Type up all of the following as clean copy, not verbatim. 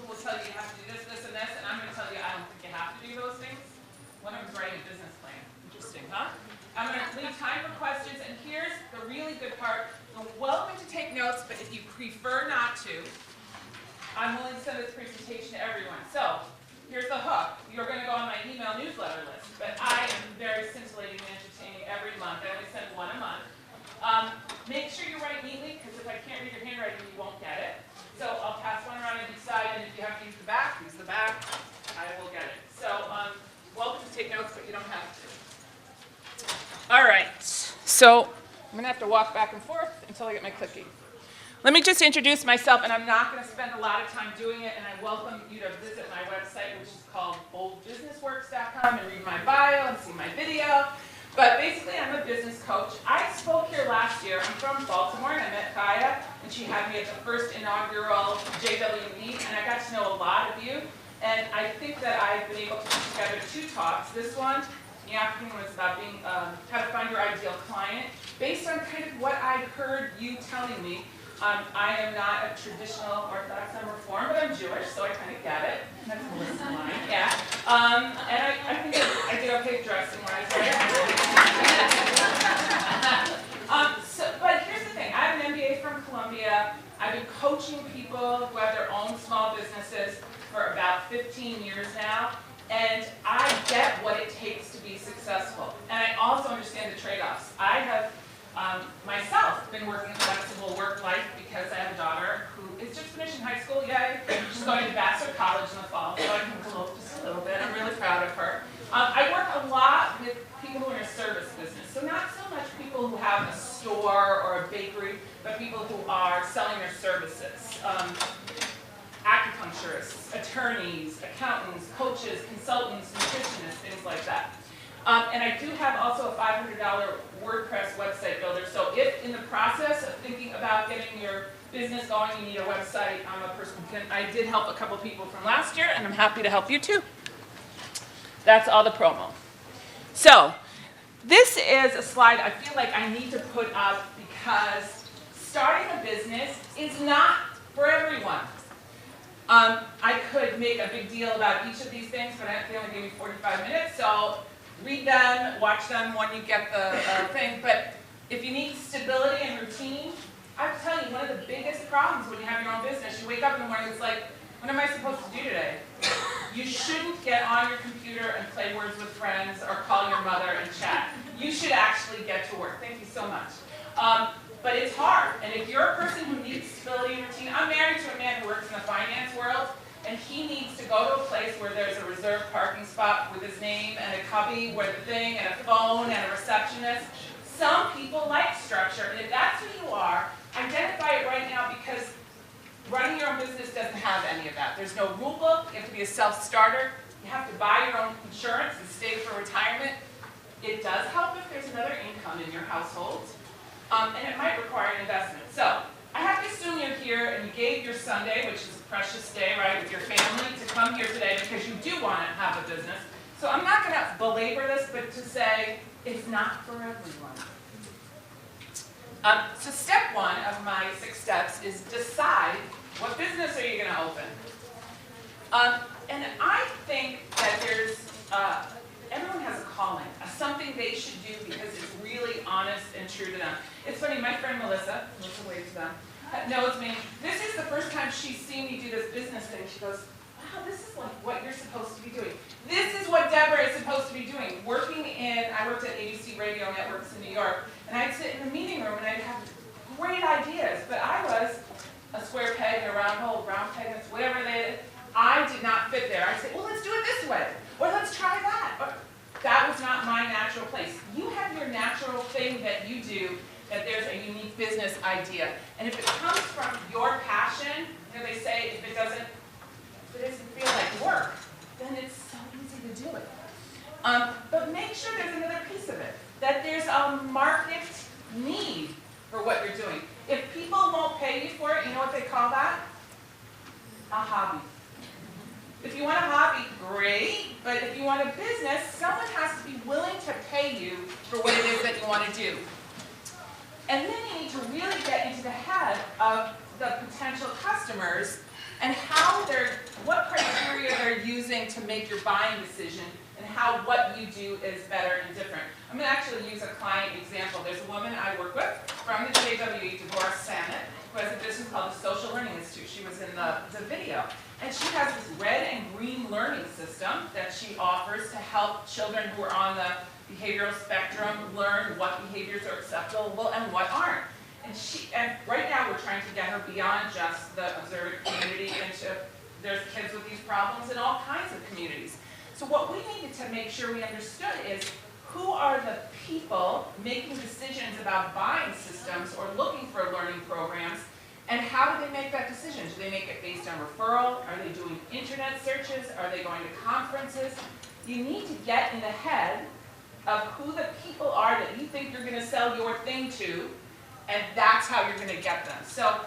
who will tell you you have to do this, this, and this, and I'm going to tell you I don't think you have to do those things. One of them's writing a business plan. Interesting, huh? I'm going to leave time for questions, and here's the really good part. You're welcome to take notes, but if you prefer not to, I'm willing to send this presentation to everyone. So, here's the hook. You're going to go on my email newsletter list, but I am very scintillating and entertaining every month. I only send one a month. Make sure you write neatly, because if I can't read your handwriting, you won't get it. So I'll pass one around on each side, and if you have to use the back, I will get it. So welcome to take notes, but you don't have to. All right, so I'm going to have to walk back and forth until I get my clicking. Let me just introduce myself, and I'm not going to spend a lot of time doing it, and I welcome you to visit my website, which is called boldbusinessworks.com, and read my bio and see my video. But basically, I'm a business coach. I spoke here last year. I'm from Baltimore, and I met Kaya, and she had me at the first inaugural JW Meet, and I got to know a lot of you. And I think that I've been able to put together 2 talks. This one, the afternoon, was about being how to find your ideal client. Based on kind of what I heard you telling me, I am not a traditional Orthodox, I'm Reformed, but I'm Jewish, so I kind of get it. That's a list line, yeah. And I think I did okay dressing when I started. But here's the thing, I have an MBA from Columbia. I've been coaching people who have their own small businesses for about 15 years now, and I get what it takes to be successful. And I also understand the trade-offs. I have myself been working flexible work life because I have a daughter who is just finishing high school. Yay! She's going to Vassar College in the fall, so I can gloat just a little bit. I'm really proud of her. I work a lot with people who are in a service business, so not so much people who have a store or a bakery, but people who are selling their services. Acupuncturists, attorneys, accountants, coaches, consultants, nutritionists, things like that. And I do have also a $500 WordPress website builder. So if in the process of thinking about getting your business going, you need a website, I'm a person who can. I did help a couple people from last year, and I'm happy to help you too. That's all the promo. So this is a slide I feel like I need to put up because starting a business is not for everyone. I could make a big deal about each of these things, but they only gave me 45 minutes, so read them, watch them when you get the thing. But if you need stability and routine, I have to tell you, one of the biggest problems when you have your own business, you wake up in the morning, it's like, what am I supposed to do today? You shouldn't get on your computer and play Words with Friends or call your mother and chat. You should actually get to work. Thank you so much. But it's hard, and if you're a person who needs stability and routine, I'm married to a man who works in the finance world, and he needs to go to a place where there's a reserved parking spot with his name and a cubby with a thing and a phone and a receptionist. Some people like structure, and if that's who you are, identify it right now, because running your own business doesn't have any of that. There's no rule book. You have to be a self-starter. You have to buy your own insurance and save for retirement. It does help if there's another income in your household. And it might require an investment. So I have to assume you're here and you gave your Sunday, which is a precious day, right, with your family, to come here today because you do want to have a business. So I'm not going to belabor this, but to say it's not for everyone. So step 1 of my 6 steps is decide what business are you going to open. And I think that there's everyone has a calling, something they should do because it's really honest and true to them. It's funny, my friend Melissa wave to them, knows me. This is the first time she's seen me do this business thing. She goes, wow, this is like what you're supposed to be doing. This is what Deborah is supposed to be doing. I worked at ABC Radio Networks in New York, and I'd sit in the meeting room and I'd have great ideas, but I was a square peg in a round hole, round peg, whatever they did. I did not fit there. I'd say, well, let's do it this way, or let's try that. Or, that was not my natural place. You have your natural thing that you do, that there's a unique business idea. And if it comes from your passion, they say if it doesn't feel like work, then it's so easy to do it. But make sure there's another piece of it, that there's a market need for what you're doing. If people won't pay you for it, you know what they call that? A hobby. If you want a hobby, great, but if you want a business, someone has to be willing to pay you for what it is that you want to do. And then you need to really get into the head of the potential customers and how they're what criteria they're using to make your buying decision and how what you do is better and different. I'm going to actually use a client example. There's a woman I work with from the JWE, Deborah Samet, who has a business called the Social Learning Institute. She was in the video. And she has this red and green learning system that she offers to help children who are on the behavioral spectrum learn what behaviors are acceptable and what aren't. And right now we're trying to get her beyond just the observant community into, there's kids with these problems in all kinds of communities. So what we needed to make sure we understood is who are the people making decisions about buying systems or looking for learning programs, and how do they make that decision? Do they make it based on referral? Are they doing internet searches? Are they going to conferences? You need to get in the head of who the people are that you think you're going to sell your thing to, and that's how you're going to get them. So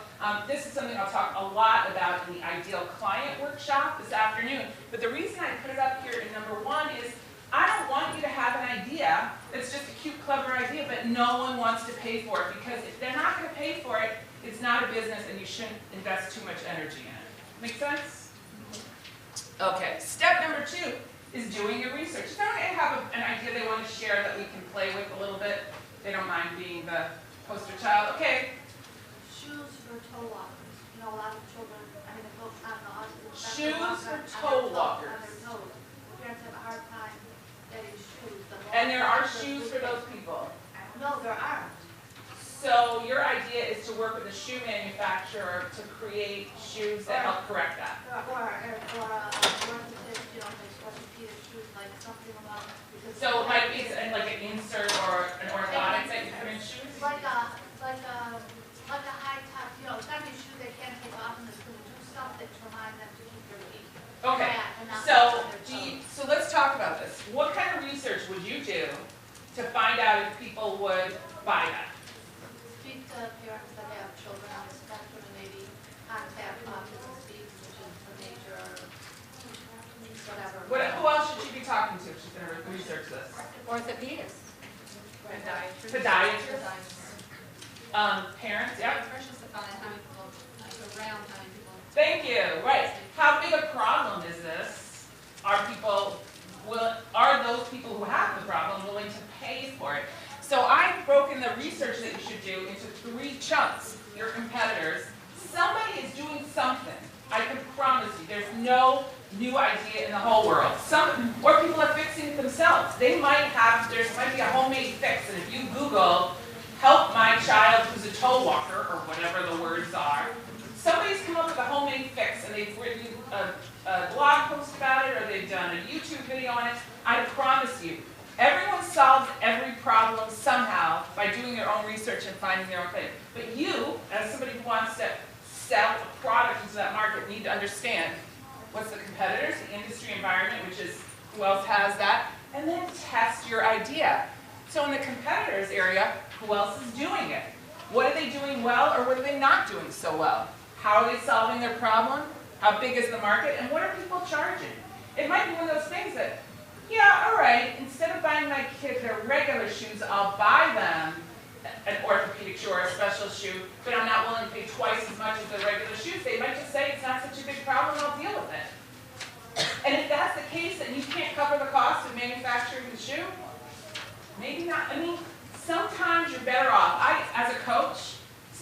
this is something I'll talk a lot about in the Ideal Client Workshop this afternoon. But the reason I put it up here in number one is I don't want you to have an idea that's just a cute, clever idea, but no one wants to pay for it. Because if they're not going to pay for it, it's not a business and you shouldn't invest too much energy in it. Make sense? Okay, step number two is doing your research. If they have an idea they want to share that we can play with a little bit, they don't mind being the poster child. Okay. Shoes for toe walkers. You know, a lot of children, I mean, I don't know. Shoes for toe walkers. On their toes. Parents have a hard time getting shoes. And there are shoes for those people. No, there aren't. So your idea is to work with a shoe manufacturer to create shoes that help correct that. Or orthopedic, you know, there's orthopedic shoes, like something about. So it might be like an insert or an orthotic that you put in shoes? Like a high top, you know, it's not a shoe they can't take off and it's going to do something to remind them to keep their feet. Okay, so let's talk about this. What kind of research would you do to find out if people would buy that? Speak to parents that have children on the spectrum and maybe contact autism speak, which is the major, whatever. Who else should she be talking to if she's going to research this? Orthopedists. Podiatrists. Parents, yeah. Thank you. Right. How big a problem is this? Are those people who have the problem willing to pay for it? So I've broken the research that you should do into 3 chunks. Your competitors. Somebody is doing something. I can promise you, there's no new idea in the whole world. Or people are fixing it themselves. There might be a homemade fix, and if you Google, help my child who's a toe walker, or whatever the words are, somebody's come up with a homemade fix, and they've written a blog post about it, or they've done a YouTube video on it. I promise you, everyone solves every problem somehow by doing their own research and finding their own thing. But you, as somebody who wants to sell a product into that market, need to understand what's the competitors, the industry environment, which is who else has that, and then test your idea. So in the competitors area, who else is doing it? What are they doing well, or what are they not doing so well? How are they solving their problem? How big is the market? And what are people charging? It might be one of those things that, yeah, all right, instead of buying my kid their regular shoes, I'll buy them an orthopedic shoe or a special shoe, but I'm not willing to pay twice as much as the regular shoes. They might just say it's not such a big problem, I'll deal with it. And if that's the case, and you can't cover the cost of manufacturing the shoe, maybe not. I mean, sometimes you're better off. As a coach,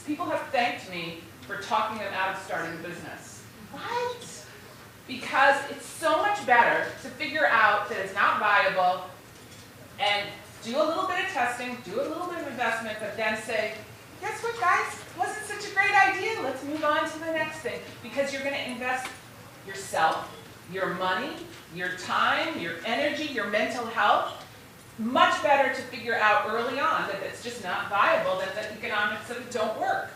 people have thanked me for talking them out of starting a business. What? Because it's so much better to figure out that it's not viable and do a little bit of testing, do a little bit of investment, but then say, guess what, guys? Wasn't such a great idea. Let's move on to the next thing. Because you're going to invest yourself, your money, your time, your energy, your mental health. Much better to figure out early on that it's just not viable, that the economics of it don't work.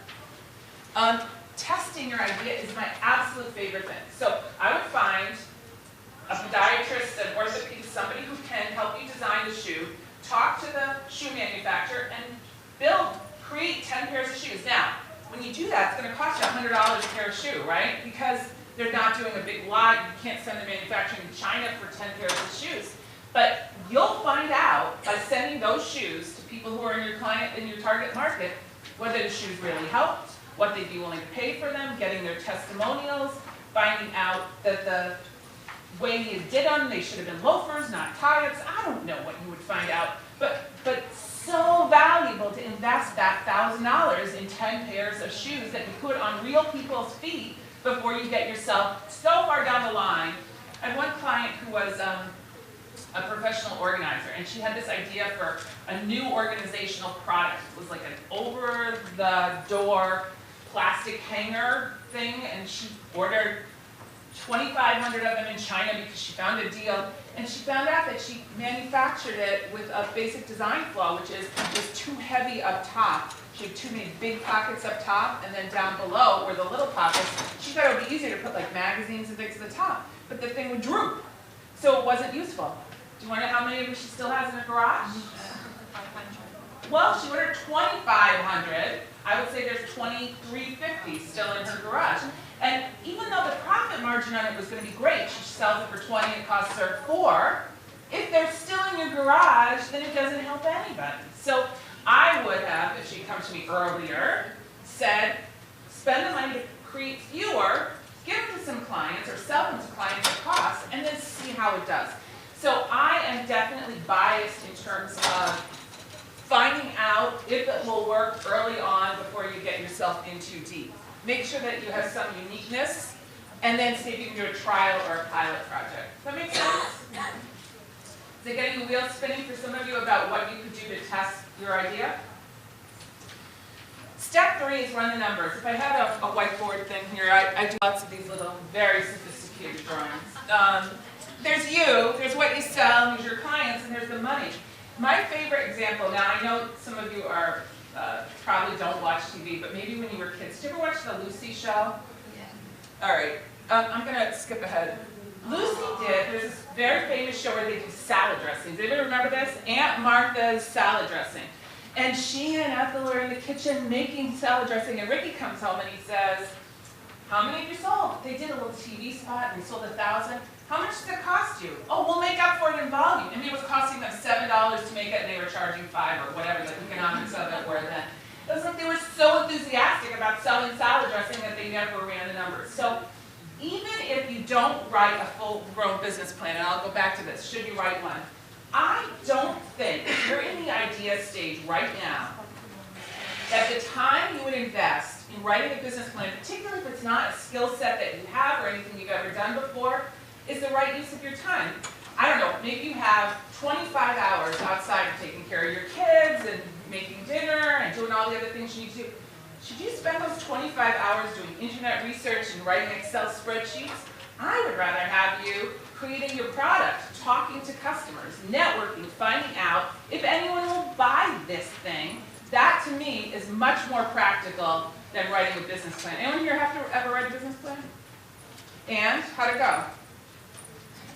Testing your idea is my absolute favorite thing. So I would find a podiatrist, an orthopedist, somebody who can help you design the shoe, talk to the shoe manufacturer, and create 10 pairs of shoes. Now, when you do that, it's going to cost you $100 a pair of shoe, right? Because they're not doing a big lot. You can't send the manufacturing to China for 10 pairs of shoes. But you'll find out by sending those shoes to people who are in your target market, whether the shoes really helped, what they'd be willing to pay for them, getting their testimonials. finding out that the way you did them, they should have been loafers, not tie-ups. I don't know what you would find out, but so valuable to invest that $1,000 in 10 pairs of shoes that you put on real people's feet before you get yourself so far down the line. I had one client who was a professional organizer, and she had this idea for a new organizational product. It was like an over-the-door plastic hanger thing, and she ordered 2,500 of them in China because she found a deal, and she found out that she manufactured it with a basic design flaw, which is it was too heavy up top. She had too many big pockets up top, and then down below were the little pockets. She thought it would be easier to put like magazines and things at the top, but the thing would droop, so it wasn't useful. Do you want to know how many of them she still has in her garage? 500. Well, she ordered 2,500. I would say there's 2,350 still in her garage. And even though the profit margin on it was going to be great, she sells it for 20, it costs her 4. If they're still in your garage, then it doesn't help anybody. So I would have, if she'd come to me earlier, said, spend the money to create fewer, give them to some clients or sell them to clients at cost, and then see how it does. So I am definitely biased in terms of finding out if it will work early on before you get yourself in too deep. Make sure that you have some uniqueness, and then see if you can do a trial or a pilot project. Does that make sense? Is it getting the wheels spinning for some of you about what you could do to test your idea? Step 3 is run the numbers. If I had a whiteboard thing here, I do lots of these little very sophisticated drawings. There's you, there's what you sell, there's your clients, and there's the money. My favorite example, now I know some of you are probably don't watch TV, but maybe when you were kids, did you ever watch the Lucy show? Yeah. All right, I'm gonna skip ahead. Lucy there's this very famous show where they do salad dressings. Anybody remember this? Aunt Martha's salad dressing. And she and Ethel are in the kitchen making salad dressing, and Ricky comes home and he says, how many have you sold? They did a little TV spot and they sold 1,000. How much does it cost you? Oh, we'll make up for it in volume. I mean, it was costing them $7 to make it, and they were charging $5 or whatever the economics of it were then. It was like they were so enthusiastic about selling salad dressing that they never ran the numbers. So even if you don't write a full-grown business plan, and I'll go back to this, should you write one? I don't think, if you're in the idea stage right now, at the time you would invest in writing a business plan, particularly if it's not a skill set that you have or anything you've ever done before, is the right use of your time. I don't know, maybe you have 25 hours outside of taking care of your kids and making dinner and doing all the other things you need to do. Should you spend those 25 hours doing internet research and writing Excel spreadsheets? I would rather have you creating your product, talking to customers, networking, finding out if anyone will buy this thing. That to me is much more practical than writing a business plan. Anyone here have to ever write a business plan? And how'd it go?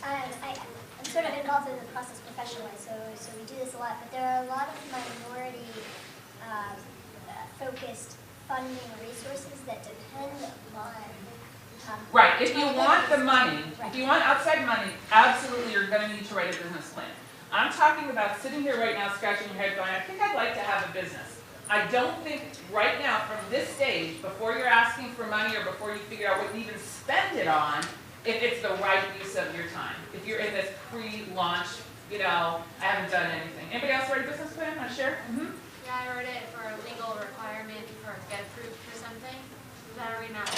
I'm sort of involved in the process professionally, so we do this a lot, but there are a lot of minority focused funding resources that depend on right, if you want the money, right. if you want outside money, absolutely you're going to need to write a business plan. I'm talking about sitting here right now scratching your head going, I think I'd like to have a business. I don't think right now from this stage, before you're asking for money or before you figure out what you even spend it on, if it's the right use of your time. If you're in this pre-launch, I haven't done anything. Anybody else write a business plan? Want to share? Mm-hmm. Yeah, I wrote it for a legal requirement for get approved for something. But right now, I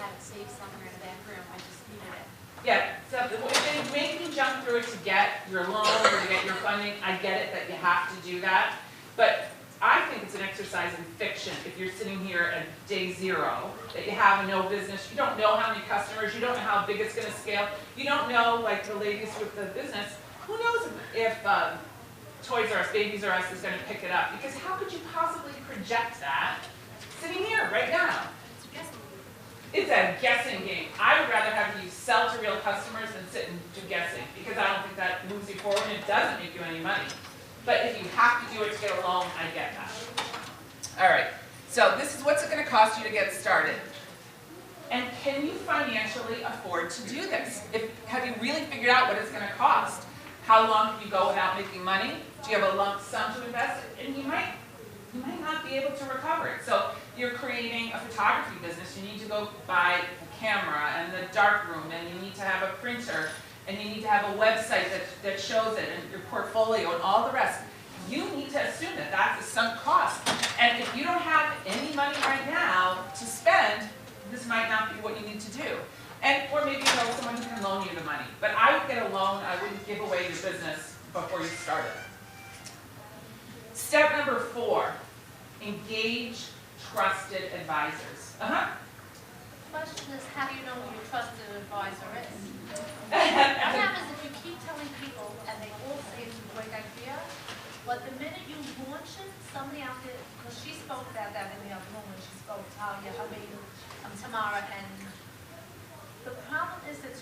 had it saved somewhere in the back room. I just needed it. Yeah, so if they make you jump through it to get your loan or to get your funding, I get it that you have to do that. But I think it's an exercise in fiction if you're sitting here at day 0, that you have no business, you don't know how many customers, you don't know how big it's going to scale, you don't know, like the ladies with the business, who knows if Toys R Us, Babies R Us is going to pick it up, because how could you possibly project that sitting here right now? It's a guessing game. I would rather have you sell to real customers than sit and do guessing, because I don't think that moves you forward and it doesn't make you any money. But if you have to do it to get a loan, I get that. All right, so this is what's it going to cost you to get started. And can you financially afford to do this? Have you really figured out what it's going to cost? How long can you go without making money? Do you have a lump sum to invest? And you might not be able to recover it. So you're creating a photography business. You need to go buy a camera and the dark room, and you need to have a printer, and you need to have a website that shows it, and your portfolio, and all the rest. You need to assume that that's a sunk cost. And if you don't have any money right now to spend, this might not be what you need to do. And, or maybe you know someone who can loan you the money. But I would get a loan, I wouldn't give away your business before you start it. Step number 4, engage trusted advisors. Question is, how do you know who your trusted advisor is? What Uh-huh. happens if you keep telling people and they all say it's a great idea, but the minute you launch it, somebody out there, because she spoke about that in the other room when she spoke, Talia, Tamara, and the problem is that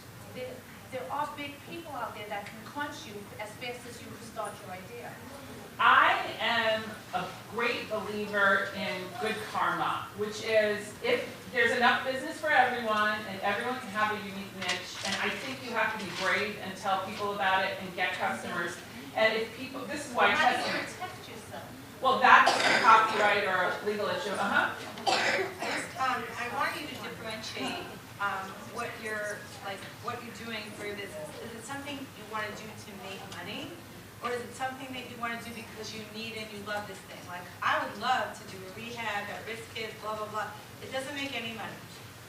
there are big people out there that can crunch you as fast as you start your idea. I am a great believer in good karma, which is if there's enough business for everyone and everyone can have a unique niche, and I think you have to be brave and tell people about it and get customers. And if people, this is why How do you testing. protect yourself? Well, that's a copyright or a legal issue. I want you to differentiate what you're doing for your business. Is it something you want to do to make money, or is it something that you want to do because you need and you love this thing? Like, I would love to do a rehab at risk kids, blah blah blah. It doesn't make any money.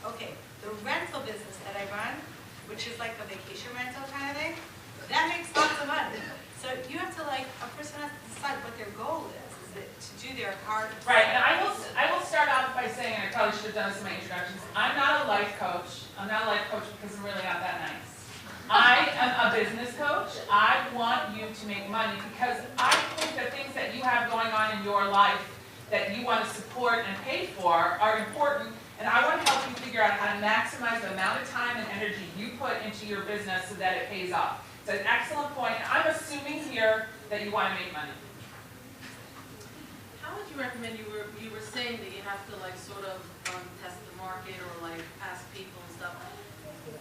Okay, the rental business that I run, which is like a vacation rental kind of thing, that makes lots of money. So you have to a person has to decide what their goal is. Is it to do their hard? Right, and I will start off by saying, and I probably should have done this in my introductions, I'm not a life coach. I'm not a life coach because I'm really not that nice. I am a business coach. I want you to make money because I think the things that you have going on in your life that you want to support and pay for are important, and I want to help you figure out how to maximize the amount of time and energy you put into your business so that it pays off. It's an excellent point. I'm assuming here that you want to make money. How would you recommend, you were saying that you have to sort of test the market or ask people and stuff.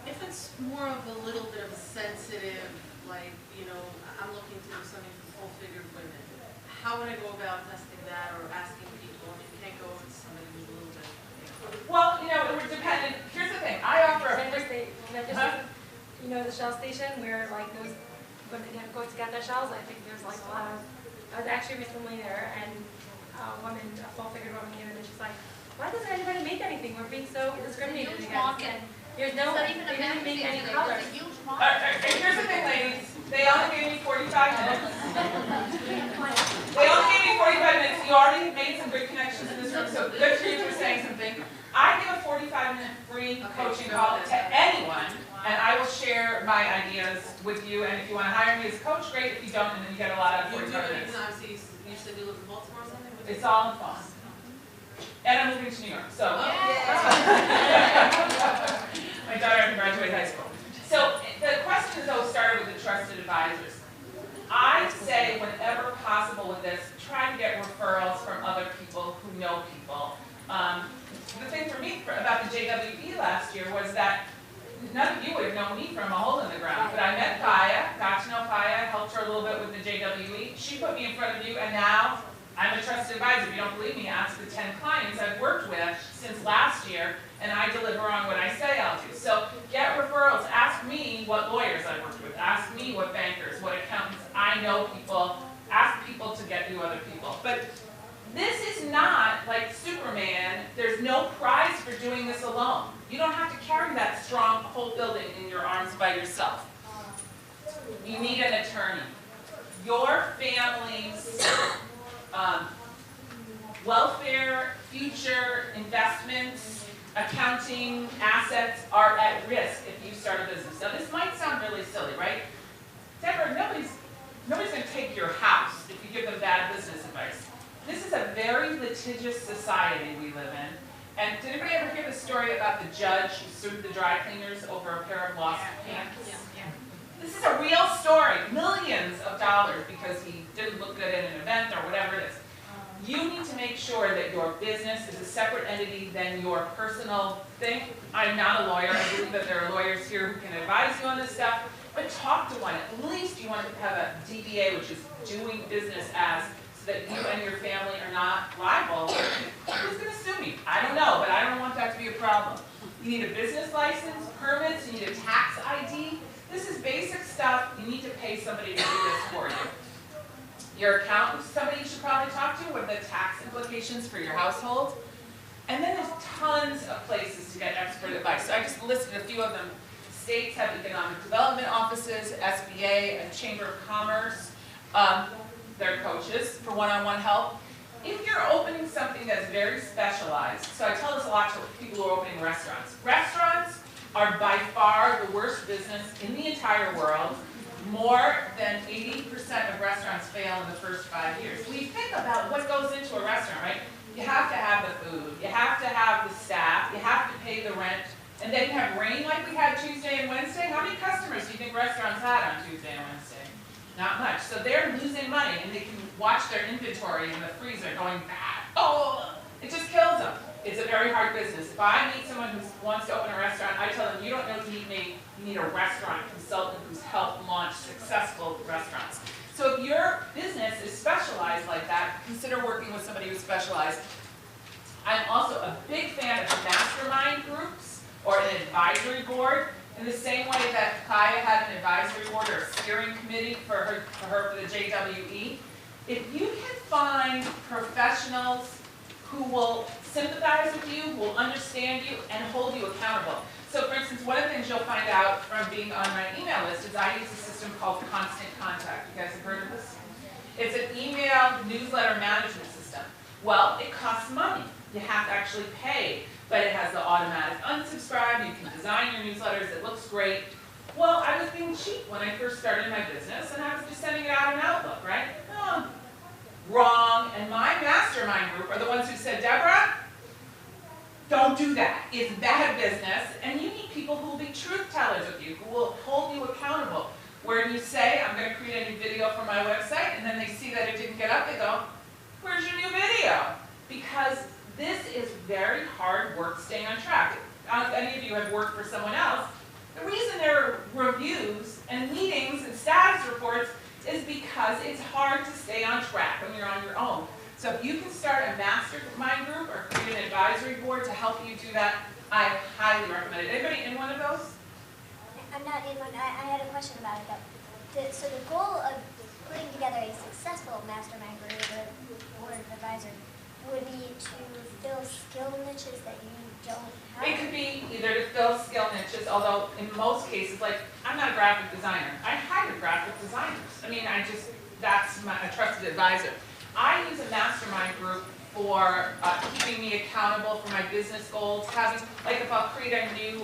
If it's more of a little bit of a sensitive, I'm looking to do something for full-figured women, how would I go about testing that or asking people? I mean, you can't go with somebody who's a little bit. Well, it would depend. Here's the thing. I offer a the Shell station where those women go to get their shells. I think there's a lot of. I was actually recently there, and a full-figured woman came in, and she's like, "Why doesn't anybody make anything? We're being so discriminated Huge against." market. And there's no. It's not even a They didn't make magazine any today, colors. it's a huge All market. right, and here's the thing, ladies. They only gave me 45 minutes. They only gave me 45 minutes. You already made some good connections in this room, so good for you for saying something. I give a 45-minute free coaching call to anyone, and I will share my ideas with you. And if you want to hire me as a coach, great. If you don't, and then you get a lot out of You do 45 it, minutes. obviously, you said you live in Baltimore or something? It's all on the phone. And I'm moving to New York, so. My daughter hasn't graduated high school. So the questions, though, started with the trusted advisors. I say, whenever possible with this, try to get referrals from other people who know people. The thing for me about the JWE last year was that none of you would have known me from a hole in the ground, but I met Faya, got to know Faya, helped her a little bit with the JWE. She put me in front of you, and now I'm a trusted advisor. If you don't believe me, ask the 10 clients I've worked with since last year, and I deliver on what I say I'll do. So get referrals. Ask me what lawyers I worked with. Ask me what bankers, what accountants. I know people. Ask people to get you other people. But this is not like Superman. There's no prize for doing this alone. You don't have to carry that strong whole building in your arms by yourself. You need an attorney. Your family's welfare, future, investments, accounting, assets are at risk if you start a business. Now this might sound really silly, right? Deborah, nobody's going to take your house if you give them bad business advice. This is a very litigious society we live in. And did anybody ever hear the story about the judge who sued the dry cleaners over a pair of lost pants? This is a real story, millions of dollars because he didn't look good at an event or whatever it is. You need to make sure that your business is a separate entity than your personal thing. I'm not a lawyer. I believe that there are lawyers here who can advise you on this stuff, but talk to one. At least you want to have a DBA, which is doing business as, so that you and your family are not liable. Who's going to sue me? I don't know, but I don't want that to be a problem. You need a business license, permits, you need a tax ID. This is basic stuff. You need to pay somebody to do this for you. Your accountant, somebody you should probably talk to. What are the tax implications for your household? And then there's tons of places to get expert advice. So I just listed a few of them. States have economic development offices, SBA, and Chamber of Commerce. They're coaches for one-on-one help. If you're opening something that's very specialized, so I tell this a lot to people who are opening restaurants. Restaurants are by far the worst business in the entire world. More than 80% of restaurants fail in the first 5 years. When you think about what goes into a restaurant, right? You have to have the food, you have to have the staff, you have to pay the rent, and then you have rain like we had Tuesday and Wednesday. How many customers do you think restaurants had on Tuesday and Wednesday? Not much. So they're losing money, and they can watch their inventory in the freezer going bad. Oh, it just kills them. It's a very hard business. If I meet someone who wants to open a restaurant, I tell them, you don't need me, you need a restaurant consultant who's helped launch successful restaurants. So if your business is specialized like that, consider working with somebody who's specialized. I'm also a big fan of mastermind groups or an advisory board. In the same way that Kaya had an advisory board or a steering committee for the JWE, if you can find professionals who will sympathize with you, will understand you, and hold you accountable. So for instance, one of the things you'll find out from being on my email list is I use a system called Constant Contact. You guys have heard of this? It's an email newsletter management system. Well, it costs money. You have to actually pay. But it has the automatic unsubscribe, you can design your newsletters, it looks great. Well, I was being cheap when I first started my business, and I was just sending it out in Outlook, right? Oh, wrong. And my mastermind group are the ones who said, Deborah, don't do that. It's bad business, and you need people who will be truth tellers with you, who will hold you accountable. Where you say, I'm going to create a new video for my website, and then they see that it didn't get up, they go, where's your new video? Because this is very hard work staying on track. If any of you have worked for someone else, the reason there are reviews and meetings and status reports is because it's hard to stay on track when you're on your own. So if you can start a mastermind group or create an advisory board to help you do that, I highly recommend it. Anybody in one of those? I'm not in one. I had a question about it though. So the goal of putting together a successful mastermind group or board of advisor would be to fill skill niches that you don't have? It could be either to fill skill niches, although in most cases, like, I'm not a graphic designer. I hire graphic designers. I mean, that's a trusted advisor. I use a mastermind group for keeping me accountable for my business goals, having, like if I'll create a new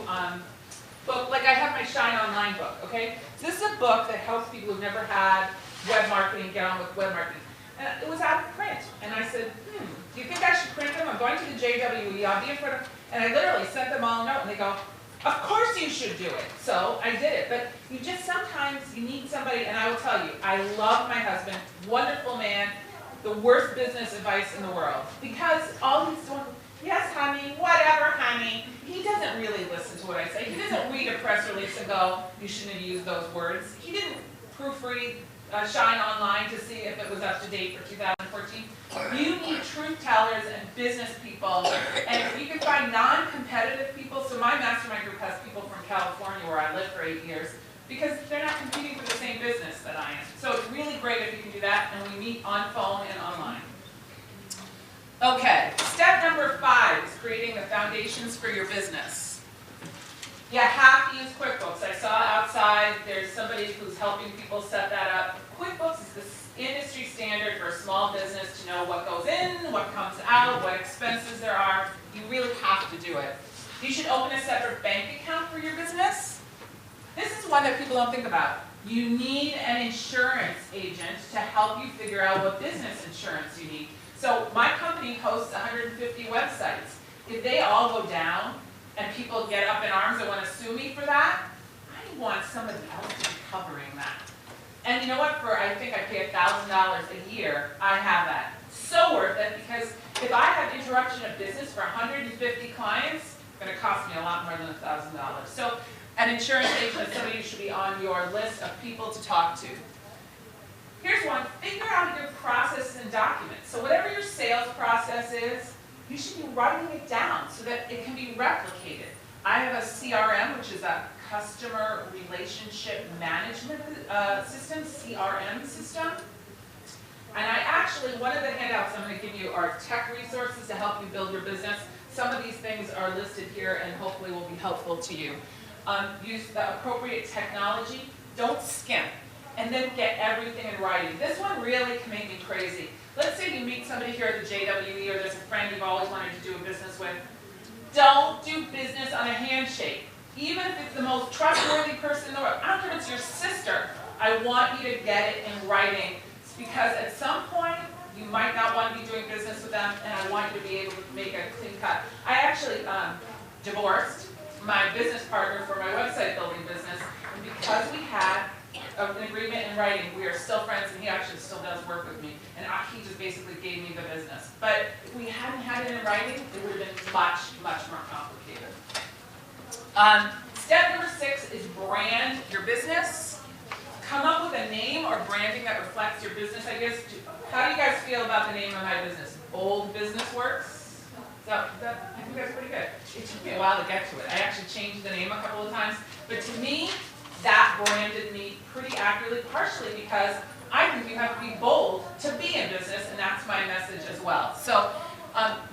book, like I have my Shine Online book, okay? So this is a book that helps people who've never had web marketing get on with web marketing. And it was out of print, and I said, do you think I should print them? I'm going to the JWE, I'll be in front of, and I literally sent them all a note, and they go, of course you should do it. So I did it, but you just sometimes, you need somebody, and I will tell you, I love my husband, wonderful man, the worst business advice in the world, because all he's doing, yes honey, whatever honey, he doesn't really listen to what I say. He doesn't read a press release and go, you shouldn't have used those words. He didn't proofread Shine Online to see if it was up to date for 2014. You need truth tellers and business people, and if you can find non-competitive people, so my mastermind group has people from California where I lived for 8 years, because they're not competing for the same business that I am. So it's really great if you can do that, and we meet on phone and online. Okay, step number 5 is creating the foundations for your business. You have to use QuickBooks. I saw outside there's somebody who's helping people set that up. QuickBooks is the industry standard for a small business to know what goes in, what comes out, what expenses there are. You really have to do it. You should open a separate bank account for your business. This is one that people don't think about. You need an insurance agent to help you figure out what business insurance you need. So my company hosts 150 websites. If they all go down, and people get up in arms and want to sue me for that, I want somebody else to be covering that. And you know what, I think I pay $1,000 a year, I have that. So worth it, because if I have interruption of business for 150 clients, it's going to cost me a lot more than $1,000. So an insurance agent is somebody who should be on your list of people to talk to. Here's one, figure out your processes and documents. So whatever your sales process is, you should be writing it down so that it can be replicated. I have a CRM, which is a customer relationship management system, CRM system. And I actually, one of the handouts I'm going to give you are tech resources to help you build your business. Some of these things are listed here and hopefully will be helpful to you. Use the appropriate technology, don't skimp, and then get everything in writing. This one really can make me crazy. Let's say you meet somebody here at the JWE, or there's a friend you've always wanted to do a business with. Don't do business on a handshake. Even if it's the most trustworthy person in the world. I don't care if it's your sister. I want you to get it in writing, because at some point, you might not want to be doing business with them, and I want you to be able to make a clean cut. I actually divorced my business partner for my website building business, and because we had an agreement in writing, we are still friends, and he actually still does work with me, and he just basically gave me the business. But if we hadn't had it in writing, it would have been much, much more complicated. Step number 6 is brand your business. Come up with a name or branding that reflects your business ideas. How do you guys feel about the name of my business? Bold Business Works? I think that's pretty good. It took me a while to get to it. I actually changed the name a couple of times. But to me, that branded me pretty accurately, partially because I think you have to be bold to be in business, and that's my message as well. So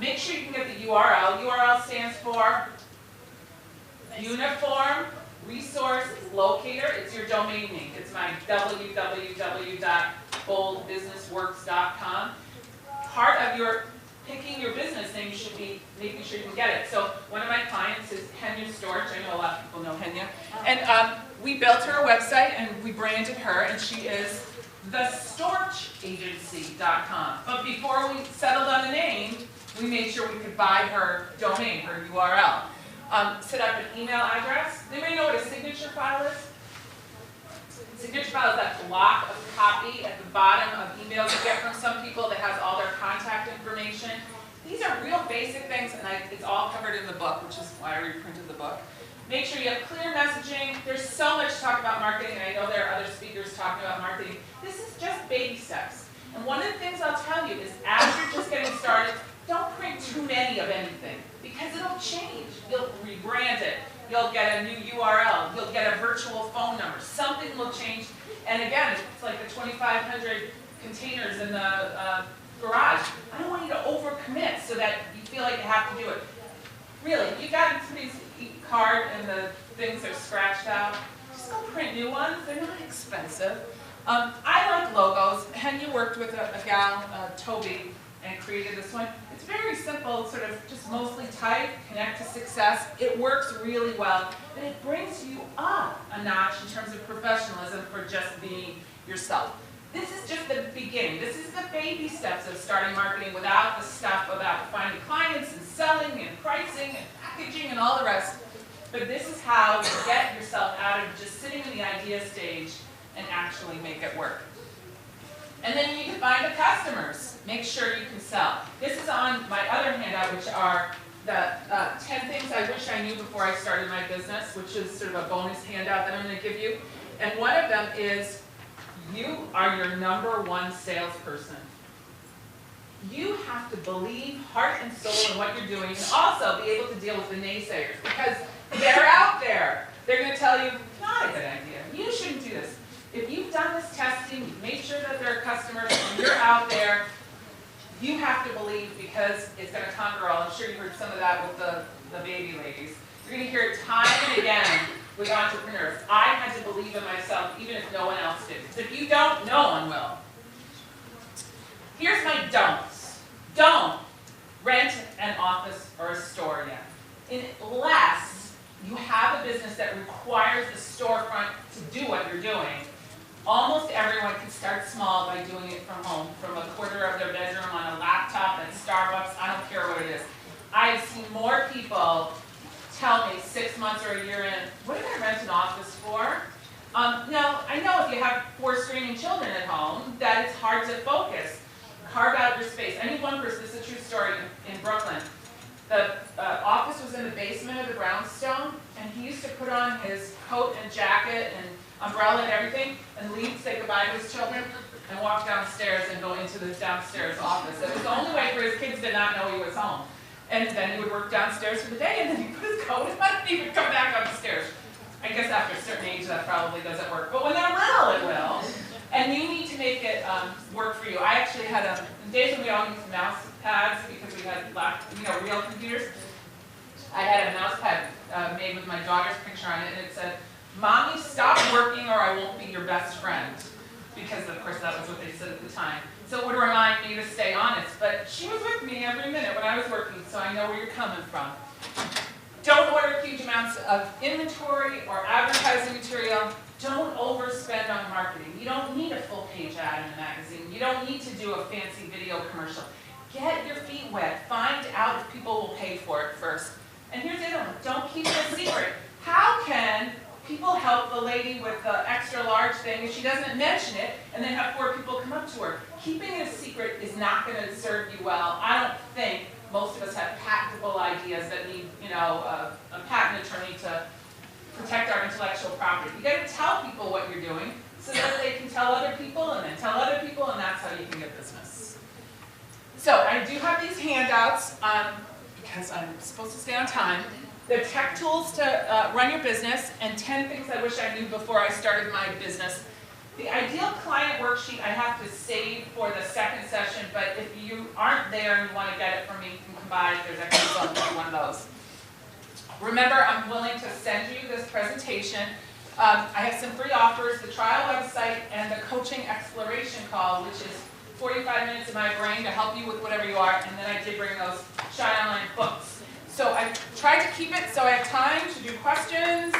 make sure you can get the URL. URL stands for Uniform Resource Locator. It's your domain name. It's my www.boldbusinessworks.com. Part of your picking your business name should be making sure you can get it. So one of my clients is Henya Storch. I know a lot of people know Henya. And we built her a website and we branded her, and she is thestorchagency.com. But before we settled on the name, we made sure we could buy her domain, her URL. Set up an email address. Anybody know what a signature file is? Signature file is that block of copy at the bottom of emails you get from some people that has all their contact information. These are real basic things, and it's all covered in the book, which is why I reprinted the book. Make sure you have clear messaging. There's so much to talk about marketing, and I know there are other speakers talking about marketing. This is just baby steps. And one of the things I'll tell you is, as you're just getting started, don't print too many of anything, because it'll change. You'll rebrand it. You'll get a new URL. You'll get a virtual phone number. Something will change. And again, it's like the 2,500 containers in the garage. I don't want you to overcommit so that you feel like you have to do it. Really, you got a pretty card and the things are scratched out. Just go print new ones. They're not expensive. I like logos. Henya worked with a gal, Toby, and created this one. It's very simple, sort of just mostly type, connect to success. It works really well, but it brings you up a notch in terms of professionalism for just being yourself. This is just the beginning. This is the baby steps of starting marketing without the stuff about finding clients and selling and pricing and packaging and all the rest. But this is how you get yourself out of just sitting in the idea stage and actually make it work. And then you need to find the customers. Make sure you can sell. This is on my other handout, which are the 10 things I wish I knew before I started my business, which is sort of a bonus handout that I'm going to give you. And one of them is, you are your #1 salesperson. You have to believe heart and soul in what you're doing, and also be able to deal with the naysayers, because they're out there. They're going to tell you, not a good idea. You shouldn't do this. If you've done this testing, you've made sure that there are customers, and you're out there, you have to believe, because it's going to conquer all. I'm sure you heard some of that with the baby ladies. You're going to hear it time and again with entrepreneurs. I had to believe in myself, even if no one else did. Because if you don't, no one will. Here's my don'ts. Don't rent an office or a store yet, unless you have a business that requires a storefront to do what you're doing. Almost everyone can start small by doing it from home, from a corner of their bedroom on a laptop at Starbucks. I don't care what it is. I have seen more people tell me 6 months or a year in, what did I rent an office for? Now, I know if you have 4 screaming children at home, that it's hard to focus. Carve out your space. I knew one person, this is a true story, in Brooklyn. The office was in the basement of the brownstone, and he used to put on his coat and jacket and umbrella and everything, and leave, say goodbye to his children, and walk downstairs and go into the downstairs office. It was the only way for his kids to not know he was home. And then he would work downstairs for the day, and then he'd put his coat on, and he would come back up the stairs. I guess after a certain age, that probably doesn't work, but when they're little, it will. And you need to make it work for you. I actually had in days when we all used mouse pads because we had real computers. I had a mouse pad made with my daughter's picture on it, and it said, "Mommy, stop working or I won't be your best friend." Because of course that was what they said at the time. So it would remind me to stay honest, but she was with me every minute when I was working, so I know where you're coming from. Don't order huge amounts of inventory or advertising material. Don't overspend on marketing. You don't need a full-page ad in a magazine. You don't need to do a fancy video commercial. Get your feet wet. Find out if people will pay for it first. And here's the other one. Don't keep it a secret. How can people help the lady with the extra large thing if she doesn't mention it and then have 4 people come up to her? Keeping it a secret is not going to serve you well. I don't think most of us have patentable ideas that need, a patent attorney to protect our intellectual property. You got to tell people what you're doing so that they can tell other people and then tell other people, and that's how you can get business. So I do have these handouts because I'm supposed to stay on time. The tech tools to run your business and 10 things I wish I knew before I started my business. The ideal client worksheet I have to save for the second session, but if you aren't there and you want to get it from me, you can come by. There's actually one of those. Remember, I'm willing to send you this presentation. I have some free offers, the trial website and the coaching exploration call, which is 45 minutes of my brain to help you with whatever you are, and then I did bring those Shine Online books. So I tried to keep it so I have time to do questions.